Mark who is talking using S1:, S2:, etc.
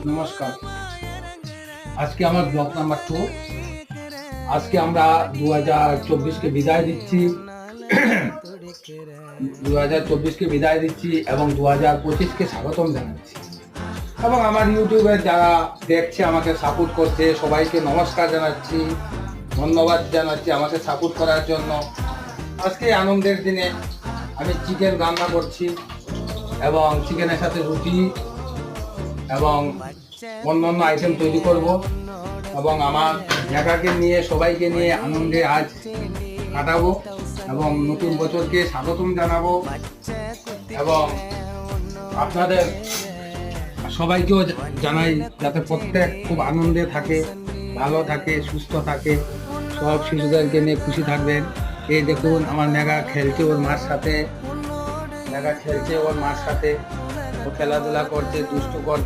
S1: নমস্কার। আজকে আমার ব্লগ নাম্বার 2। আজকে আমরা 2024-কে বিদায় দিচ্ছি। 2024-কে বিদায় দিচ্ছি এবং 2025-কে স্বাগতম জানাচ্ছি। এবং আমার ইউটিউবের যারা দেখছে, আমাকে সাপোর্ট করছে, সবাইকে নমস্কার জানাচ্ছি, ধন্যবাদ জানাচ্ছি আমাকে সাপোর্ট করার জন্য। আজকে আনন্দের দিনে আমি চিকেন রান্না করছি এবং চিকেনের সাথে রুটি এবং অন্যান্য আইটেম তৈরি করব এবং আমার জায়গাকে নিয়ে সবাইকে নিয়ে আনন্দে আজ কাটাবো এবং নতুন বছরকে স্বাগতম জানাবো এবং আপনাদের সবাইকেও জানাই যাতে প্রত্যেক খুব আনন্দে থাকে, ভালো থাকে, সুস্থ থাকে, সব শিশুদেরকে নিয়ে খুশি থাকবেন। এই দেখুন আমার মেঘা খেলছে ওর মার সাথে, ও খেলাধুলা করছে, দুষ্টু করছে।